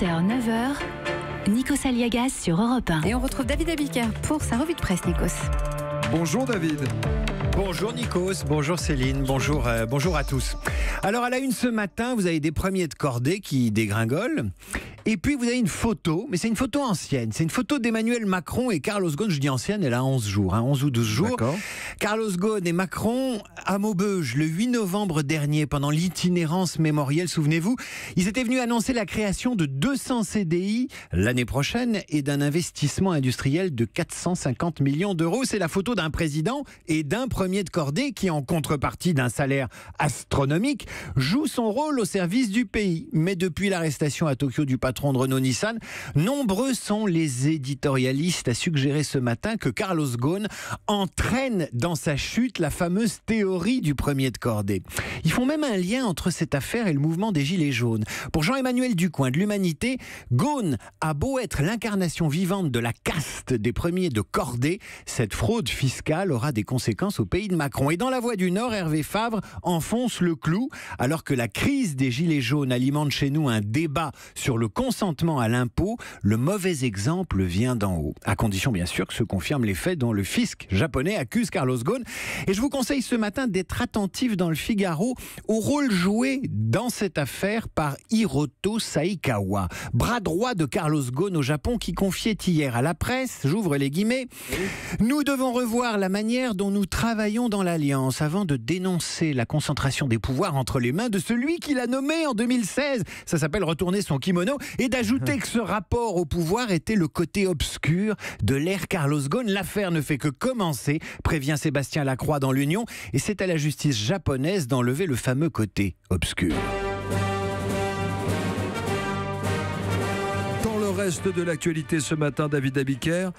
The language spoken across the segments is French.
7h, 9h, Nikos Aliagas sur Europe 1. Et on retrouve David Abiker pour sa revue de presse, Nikos. Bonjour David. Bonjour Nikos, bonjour Céline, bonjour à tous. Alors à la une ce matin, vous avez des premiers de cordée qui dégringolent. Et puis vous avez une photo, mais c'est une photo ancienne. C'est une photo d'Emmanuel Macron et Carlos Ghosn. Je dis ancienne, elle a 11 jours, 11 ou 12 jours. D'accord. Carlos Ghosn et Macron à Maubeuge le 8 novembre dernier, pendant l'itinérance mémorielle, souvenez-vous. Ils étaient venus annoncer la création de 200 CDI l'année prochaine et d'un investissement industriel de 450 millions d'euros. C'est la photo d'un président et d'un premier de cordée qui, en contrepartie d'un salaire astronomique, joue son rôle au service du pays. Mais depuis l'arrestation à Tokyo du patron de Renault-Nissan, nombreux sont les éditorialistes à suggérer ce matin que Carlos Ghosn entraîne dans sa chute la fameuse théorie du premier de cordée. Ils font même un lien entre cette affaire et le mouvement des Gilets jaunes. Pour Jean-Emmanuel Ducoing de l'Humanité, Ghosn a beau être l'incarnation vivante de la caste des premiers de cordée, cette fraude fiscale aura des conséquences au pays de Macron. Et dans La Voix du Nord, Hervé Favre enfonce le clou, alors que la crise des Gilets jaunes alimente chez nous un débat sur le consentement à l'impôt. Le mauvais exemple vient d'en haut, à condition bien sûr que se confirment les faits dont le fisc japonais accuse Carlos Ghosn. Et je vous conseille ce matin d'être attentif dans le Figaro au rôle joué dans cette affaire par Hiroto Saikawa, bras droit de Carlos Ghosn au Japon, qui confiait hier à la presse, j'ouvre les guillemets, « Nous devons revoir la manière dont nous travaillons dans l'Alliance avant de dénoncer la concentration des pouvoirs entre les mains de celui qui l'a nommé en 2016. » Ça s'appelle retourner son kimono. Et d'ajouter que ce rapport au pouvoir était le côté obscur de l'ère Carlos Ghosn. L'affaire ne fait que commencer, prévient Sébastien Lacroix dans l'Union, et c'est à la justice japonaise d'enlever le fameux côté obscur. Reste de l'actualité ce matin, David Abiker,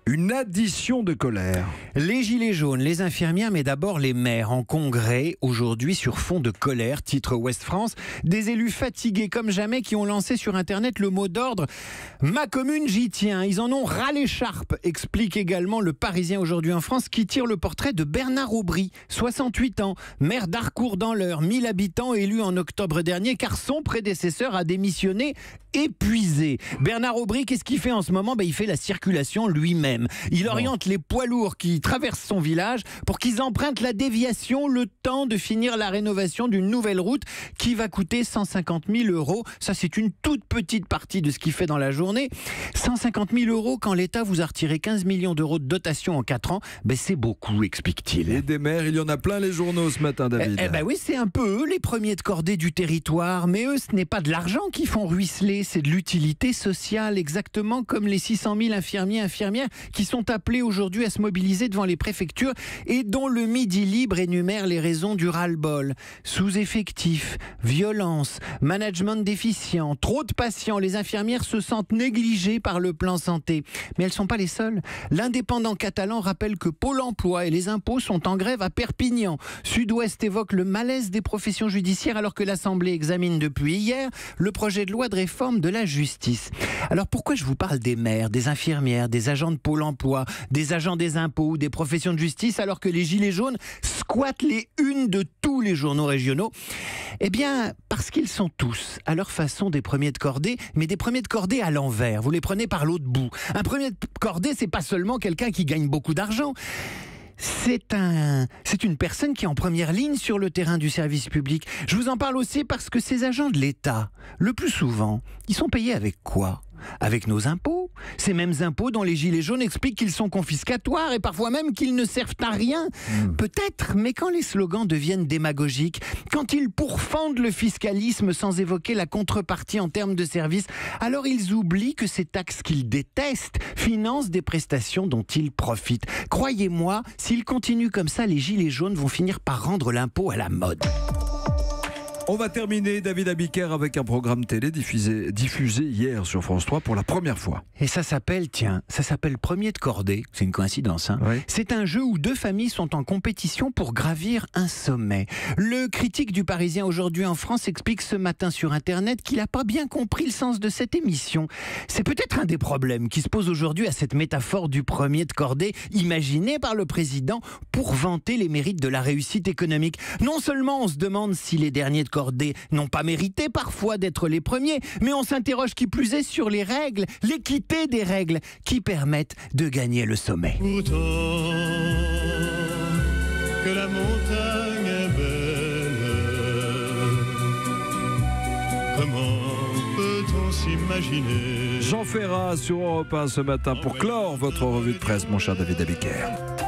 une addition de colère. Les gilets jaunes, les infirmières, mais d'abord les maires en congrès aujourd'hui sur fond de colère, titre Ouest France. Des élus fatigués comme jamais qui ont lancé sur Internet le mot d'ordre « Ma commune, j'y tiens ». Ils en ont ras l'écharpe, explique également le Parisien aujourd'hui en France, qui tire le portrait de Bernard Aubry, 68 ans, maire d'Harcourt dans l'Eure, 1000 habitants, élu en octobre dernier car son prédécesseur a démissionné épuisé. Bernard Aubry, qu'est-ce qu'il fait en ce moment ? Il fait la circulation lui-même. Il oriente les poids lourds qui traversent son village pour qu'ils empruntent la déviation le temps de finir la rénovation d'une nouvelle route qui va coûter 150 000 euros. Ça, c'est une toute petite partie de ce qu'il fait dans la journée. 150 000 euros quand l'État vous a retiré 15 millions d'euros de dotation en 4 ans, c'est beaucoup, explique-t-il. Et des maires, il y en a plein les journaux ce matin, David. Oui, c'est un peu eux les premiers de cordée du territoire, mais eux, ce n'est pas de l'argent qu'ils font ruisseler, c'est de l'utilité sociale, exactement comme les 600 000 infirmiers et infirmières qui sont appelés aujourd'hui à se mobiliser devant les préfectures et dont le Midi Libre énumère les raisons du ras-le-bol. Sous-effectifs, violence, management déficient, trop de patients. Les infirmières se sentent négligées par le plan santé. Mais elles ne sont pas les seules. L'Indépendant catalan rappelle que Pôle emploi et les impôts sont en grève à Perpignan. Sud-Ouest évoque le malaise des professions judiciaires alors que l'Assemblée examine depuis hier le projet de loi de réforme de la justice. Alors pourquoi je vous parle des maires, des infirmières, des agents de Pôle emploi, des agents des impôts, des professions de justice, alors que les Gilets jaunes squattent les unes de tous les journaux régionaux ? Parce qu'ils sont tous, à leur façon, des premiers de cordée, mais des premiers de cordée à l'envers. Vous les prenez par l'autre bout. Un premier de cordée, c'est pas seulement quelqu'un qui gagne beaucoup d'argent. C'est une personne qui est en première ligne sur le terrain du service public. Je vous en parle aussi parce que ces agents de l'État, le plus souvent, ils sont payés avec quoi ? Avec nos impôts. Ces mêmes impôts dont les Gilets jaunes expliquent qu'ils sont confiscatoires et parfois même qu'ils ne servent à rien. Peut-être, mais quand les slogans deviennent démagogiques, quand ils pourfendent le fiscalisme sans évoquer la contrepartie en termes de services, alors ils oublient que ces taxes qu'ils détestent financent des prestations dont ils profitent. Croyez-moi, s'ils continuent comme ça, les Gilets jaunes vont finir par rendre l'impôt à la mode. On va terminer, David Abiker, avec un programme télé diffusé hier sur France 3 pour la première fois. Et ça s'appelle Premier de cordée. C'est une coïncidence, hein. Oui. C'est un jeu où deux familles sont en compétition pour gravir un sommet. Le critique du Parisien aujourd'hui en France explique ce matin sur Internet qu'il n'a pas bien compris le sens de cette émission. C'est peut-être un des problèmes qui se pose aujourd'hui à cette métaphore du premier de cordée imaginée par le président pour vanter les mérites de la réussite économique. Non seulement on se demande si les derniers de cordée accordés n'ont pas mérité parfois d'être les premiers, mais on s'interroge qui plus est sur les règles, l'équité des règles qui permettent de gagner le sommet. Pourtant que la montagne est belle, comment peut-on s'imaginer? Jean Ferrat sur Europe 1 ce matin pour clore votre revue de presse, mon cher David Abiker.